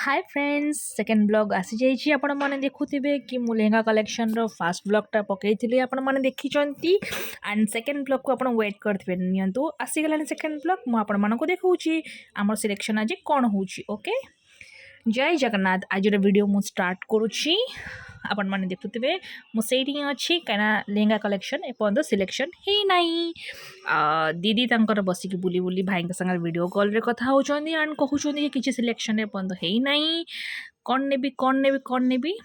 Hi friends second blog आसी जाइए आपण मैंने देखुवे कि मु लेहेंगा कलेक्शन रो फास्ट ब्लॉगटा पकई आपण मैंने देखी एंड सेकेंड ब्लॉग को आप वेट करते नियंतु आसीगला सेकेंड ब्लॉग मुझे देखा आम सिलेक्शन आज कौन हो ओके जय जगन्नाथ आज वीडियो मु स्टार्ट करुच्ची आपण मैंने देखुवे मुझे अच्छी कहीं लेहेंगा कलेक्शन एपर्त सिलेक्शन है नहीं दीदी तंकर बसिक बुली बुली भाई संगे वीडियो कॉल रे कथा होचंदी एंड कहउचंदी कि किछि सिलेक्शन एपर्त है नहीं कौन नेबी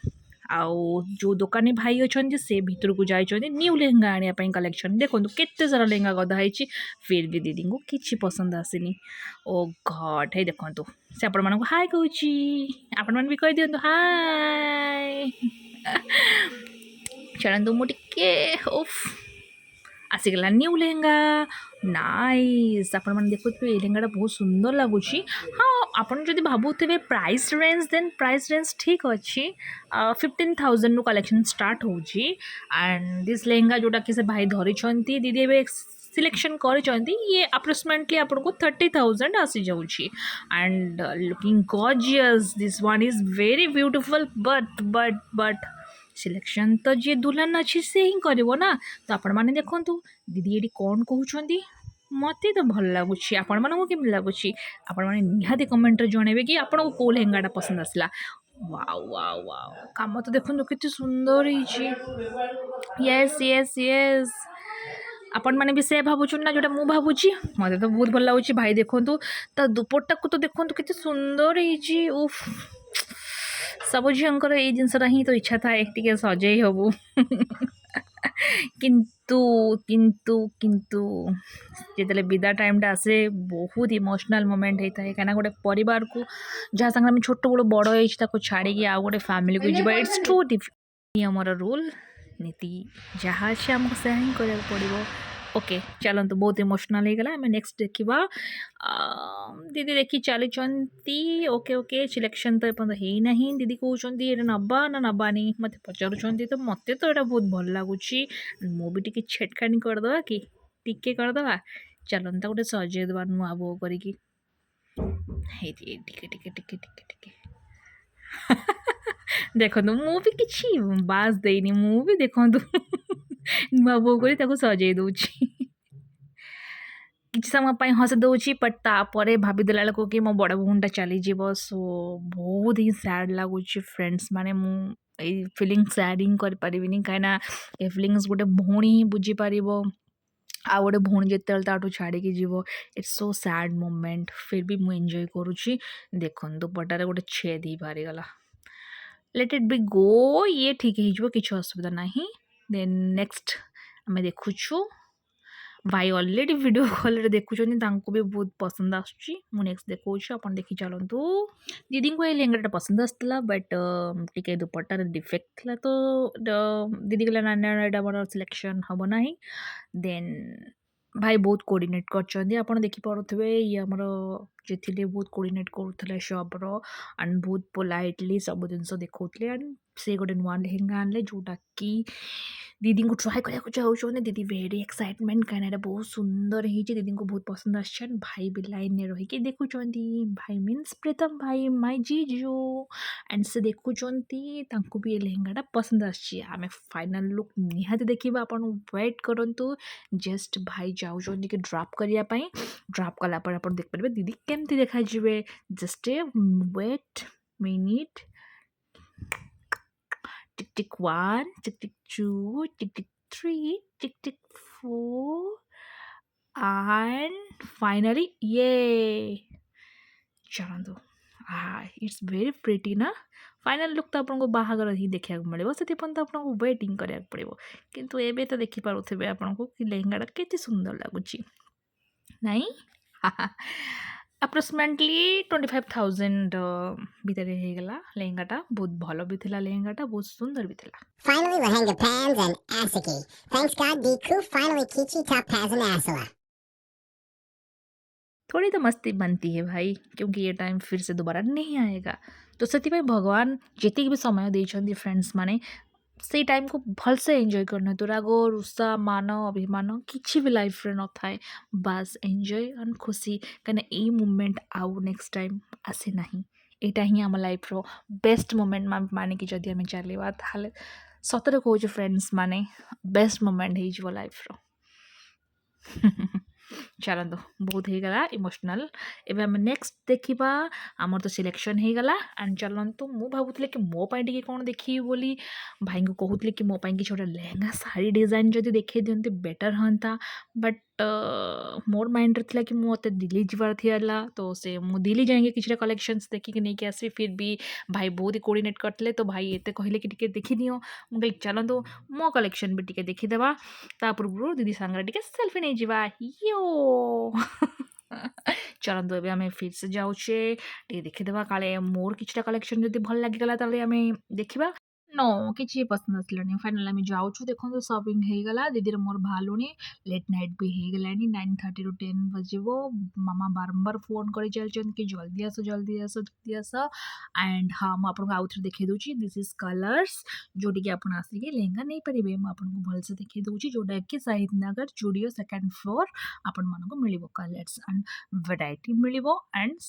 आउ जो दुकानी भाई अच्छा से भितर को जाइए न्यू लेहेंगा आने कलेक्शन देखो केते सारा लेहेंगा गदा फिर भी दीदी को किसी पसंद आसनी ओ घट है देखो से आपण मानक हाय कहूँ आपण मैंने भी कह दिंतु हाय चलतु मुझे उफ आसीगला न्यू लेहेंगा नाइस आपण मैंने देखुए ये लेहेंगा बहुत सुंदर लगुच हाँ आपन जदि भावुथे price range then price range ठीक अच्छी 15,000 कलेक्शन स्टार्ट होची एंड दिस लेहेंगा जोटा कि से भाई धरी दीदी ए सिलेक्शन कर ये अप्रोक्सीमेटली आपको 30,000 आसी जाऊँगी and looking gorgeous this one is very beautiful but selection तो जी दुल्हन अच्छी से ही करिवो ना तो आपण माने देखंतु दीदी ये कौन कहउछंदी मते तो भल लगुच आपण मानक केमि लगुच आपण माने निहाती कमेंट रे जणेबे कि आपण को लेहेंगाटा पसंद आसला वाओ वाओ वाओ काम तो देखंतु केते सुंदर हिची यस यस यस आपण मैंने भी से भावुन ना जोटा मुझे भावुची मत तो बहुत भल लगुच भाई देखो ता दुपट्टा को तो देखो केते सुंदर हिची उफ सब झीर ये जिनसा ही तो इच्छा था एक टे सजे हबू किंतु किंतु किंतु जिते विदा टाइमटा आसे बहुत इमोशनल मोमेंट होता है कहीं गोटे परिवार को जहाँ संगे छोट बड़ बड़ हो छाड़ी आउ गोटे फैमिली को जी इट्स टू डिफरेंट नियमर रूल नीति जहाँ अच्छे आमको से ही करा पड़ो ओके चलतु बहुत इमोशनल हो गला आम नेक्स्ट देखा दीदी देखी चली ओके ओके सिलेक्शन तो एपर्त है ना दीदी कहते ये नबा ना नबानी मत पचारूँ तो मत तो यहाँ बहुत भल लगुच मुझे टी छेड़खानी करदे कि टिके करदे चलता गोटे सजेदेवा नुआ बो कर देखो मु भी किसी बास देनी मु भी देखो नुआ बो कर सजे दूची किसी समय हसी दूची बट तापर भाविदेला बेलू कि मो बड़ भौणीटा चलीज सो बहुत ही सैड लगुच फ्रेंड्स माने मुझे फिलिंग सैड कर पारिनी कहीं फिलिंग्स गोटे भौणी ही बुझीपर आ गोटे भौणी जिते ताठू छाड़ी जीव इट्स सो सैड मोमेंट फिर भी मुझे एंजॉय करुच्ची देखो दुपट्टारे गोटे छेद ही बाहरी गला लेट इट बी गो ये ठीक हो किसी असुविधा नहीं देन नेक्स्ट आम देखुचु भाई ऑलरेडी वीडियो कॉल रे देखुं भी बहुत पसंद आसूँ नेक्स्ट देखो आप देखी चलतु दीदी को ये लेहेंगाटा पसंद आसला बट टी दुपट्टार डिफेक्ट थी तो दीदी कहला ना यहाँ मोर सिलेक्शन हम ना देन भाई बहुत कोऑर्डिनेट कर देखिपे ये आमर जे थे बहुत कोऑर्डिनेट करुले शॉप्र एंड बहुत पोलाइटली सब जिन देखते एंड से गोटे नुआ लेहेंगा आनले जोटा कि दीदी को ट्राए करने चाहते दीदी वेरी एक्साइटमेंट कहीं बहुत सुंदर है दीदी को बहुत पसंद आसान भाई भी लाइन में रहीकि देखुं भाई मीन्स प्रीतम भाई माय जीजू एंड से देखुं भी ये लेहेंगाटा पसंद आम फाइनल लुक निहाती देखा आप वेट करूँ जस्ट भाई जाऊँ कि ड्रॉप करने ड्रॉप कलापर आप देखिपारे दीदी केमती देखा just wait minute tick tick 1 tick tick 2 tick tick 3 tick tick 4 and finally yay चलो इट्स वेरी प्रिटी ना फाइनल लुक तो आपको बाहागर ही देखा मिले से आपको वेटिंग करा पड़ो किंतु एबे तो देखिपे आपको कि लेहेंगाटा केते सुंदर लगुच नहीं अप्रोक्सीमेटली 25,000 भितर होगला लेहेंगाटा बहुत भल भी थिला लेहेंगाटा बहुत सुंदर भी थिला Finally, lehenga pans and asaki. Thanks God, Diku finally kichi top has an asala. थोड़ी तो मस्ती बनती है भाई क्योंकि ये टाइम फिर से दोबारा नहीं आएगा तो से भगवान जी भी समय देते फ्रेंड्स माने से टाइम को भल से एंजॉय करना तो राग रुषा मान अभिमान किसी भी लाइफ रे न थाए बस एंजॉय एंड खुशी कहीं यही मोमेंट आउ नेक्स्ट टाइम आसे ना ଏଇଟା ହିଁ ଆମ ଲାଇଫ୍‌ର ବେଷ୍ଟ ମୋମେଣ୍ଟ ମାନିକି ଯଦି ଆମେ ଚାଲିବା ତାହେଲେ ସତରେ କହୁଛୁ ଫ୍ରେଣ୍ଡସ୍ ମାନେ ବେଷ୍ଟ ମୋମେଣ୍ଟ ହେଇଯିବ ଲାଇଫ୍‌ର। ଚାଲନ୍ତୁ ବହୁତ ହେଇଗଲା ଇମୋସନାଲ୍। ଏବେ ଆମେ ନେକ୍ସଟ ଦେଖିବା। ଆମର ତ ସିଲେକ୍ସନ୍ ହେଇଗଲା ଆଣ୍ଡ ଚାଲନ୍ତୁ ମୁଁ ଭାବୁଥିଲି କି ମୋ ପାଇଁ ଟିକେ କ'ଣ ଦେଖିବି ବୋଲି ଭାଇଙ୍କୁ କହୁଥିଲି କି ମୋ ପାଇଁ କିଛି ଗୋଟେ ଲେହେଙ୍ଗା ଶାଢ଼ୀ ଡିଜାଇନ୍ ଯଦି ଦେଖେଇ ଦିଅନ୍ତେ ବେଟର୍ ହୁଅନ୍ତା। ବଟ୍ ମୋର ମାଇଣ୍ଡରେ ଥିଲା କି ମୋତେ ଦିଲ୍ଲୀ ଯିବାର ଥିଲା ତ ସେ ମୁଁ ଦିଲ୍ଲୀ ଯାଇକି କିଛିଟା କଲେକ୍ସନ୍ସ ଦେଖିକି ନେଇକି ଆସିବି। ଫିର୍ ବି ଭାଇ ବହୁତ ହି କୋଡ଼ିନେଟ୍ କରିଥିଲେ ତ ଭାଇ ଏତେ କହିଲେ କି ଟିକେ ଦେଖିଦିଅ। ମୁଁ କହିଲି ଚାଲନ୍ତୁ ମୋ କଲେକ୍ସନ୍ ବି ଟିକେ ଦେଖିଦେବା। ତା ପୂର୍ବରୁ ଦିଦି ସାଙ୍ଗରେ ଟିକେ ସେଲ୍ଫି ନେଇଯିବା। ଇୟୋ ଚାଲନ୍ତୁ ଏବେ ଆମେ ଫିର୍ ସେ ଯାଉଛେ ଟିକେ ଦେଖିଦେବା କାଳେ ମୋର କିଛିଟା କଲେକ୍ସନ୍ ଯଦି ଭଲ ଲାଗିଗଲା ତାହେଲେ ଆମେ ଦେଖିବା। नो କିଛି ପସନ୍ଦ ଆସିଲାନି। ଫାଇନାଲି ଆମେ ଯାଉଛୁ ଦେଖନ୍ତୁ ସପିଂ ହେଇଗଲା। ଦିଦିର ମୋର ବାହାରିଲୁଣି। ଲେଟ୍ ନାଇଟ୍ ବି ହେଇଗଲାଣି 9:30 ରୁ 10 ବାଜିବ। ମାମା ବାରମ୍ବାର ଫୋନ୍ କରି ଚାଲିଛନ୍ତି କି ଜଲ୍ଦି ଆସ, ଜଲ୍ଦି ଆସ, ଜଲ୍ଦି ଆସ। ଆଣ୍ଡ ହଁ ମୁଁ ଆପଣଙ୍କୁ ଆଉଥରେ ଦେଖେଇ ଦେଉଛି ଦିସ୍ ଇଜ୍ କଲର୍ସ ଯେଉଁଠିକି ଆପଣ ଆସିକି ଲେହେଙ୍ଗା ନେଇପାରିବେ। ମୁଁ ଆପଣଙ୍କୁ ଭଲସେ ଦେଖେଇ ଦେଉଛି ଯେଉଁଟାକି ସାହିଦନଗର ଜୁଡ଼ିଓ ସେକେଣ୍ଡ ଫ୍ଲୋର୍ ଆପଣମାନଙ୍କୁ ମିଳିବ କଲର୍ସ ଆଣ୍ଡ ଭେରାଇଟି ମିଳିବ ଆଣ୍ଡ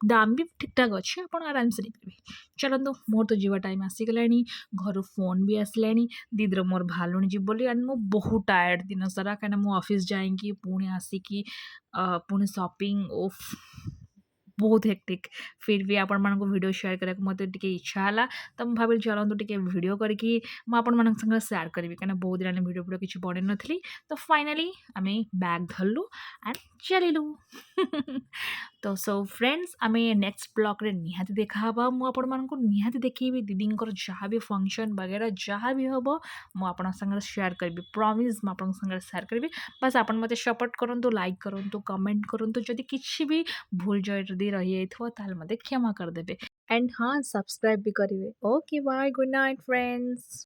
ଦାମ ବି ଠିକ୍ ଠାକ୍ ଅଛି। ଆପଣ ଆରାମସେ ନେଇପାରିବେ। ଚାଲନ୍ତୁ ମୋର ତ ଯିବା ଟାଇମ୍ ଆସିଗଲାଣି। ଘରୁ ଫୋନ୍ ବି ଆସିଲାଣି ଦିଦିର ମୋର ବାହାରିଲୁଣି ଯିବୁ ବୋଲି। ଆଣ୍ଡ ମୁଁ ବହୁତ ଟାୟାର୍ଡ଼ ଦିନ ସାରା କାହିଁକିନା ମୁଁ ଅଫିସ୍ ଯାଇକି ପୁଣି ଆସିକି ପୁଣି ସପିଂ ଓଫ୍ ବହୁତ ହେକ୍ଟିକ୍। ଫିର୍ ବି ଆପଣମାନଙ୍କୁ ଭିଡ଼ିଓ ସେୟାର କରିବାକୁ ମୋତେ ଟିକେ ଇଚ୍ଛା ହେଲା ତ ମୁଁ ଭାବିଲି ଚାଲନ୍ତୁ ଟିକେ ଭିଡ଼ିଓ କରିକି ମୁଁ ଆପଣମାନଙ୍କ ସାଙ୍ଗରେ ସେୟାର କରିବି କାହିଁକିନା ବହୁତ ଦିନ ହେଲାଣି ଭିଡ଼ିଓ କିଛି ବନେଇନଥିଲି। ତ ଫାଇନାଲି ଆମେ ବ୍ୟାଗ୍ ଧରିଲୁ ଆଣ୍ଡ ଚାଲିଲୁ। ତ ସୋ ଫ୍ରେଣ୍ଡସ୍ ଆମେ ନେକ୍ସଟ ବ୍ଲଗ୍ରେ ନିହାତି ଦେଖାହେବା। ମୁଁ ଆପଣମାନଙ୍କୁ ନିହାତି ଦେଖେଇବି ଦିଦିଙ୍କର ଯାହା ବି ଫଙ୍କସନ୍ ବଗେରା ଯାହା ବି ହେବ ମୁଁ ଆପଣଙ୍କ ସାଙ୍ଗରେ ସେୟାର କରିବି। ପ୍ରମିସ୍ ମୁଁ ଆପଣଙ୍କ ସାଙ୍ଗରେ ସେୟାର କରିବି। ବାସ୍ ଆପଣ ମୋତେ ସପୋର୍ଟ କରନ୍ତୁ, ଲାଇକ୍ କରନ୍ତୁ, କମେଣ୍ଟ କରନ୍ତୁ। ଯଦି କିଛି ବି ଭୁଲ ଯଦି ରହିଯାଇଥିବ ତାହେଲେ ମୋତେ କ୍ଷମା କରିଦେବେ। ଆଣ୍ଡ ହଁ ସବସ୍କ୍ରାଇବ୍ ବି କରିବେ। Okay bye good night friends.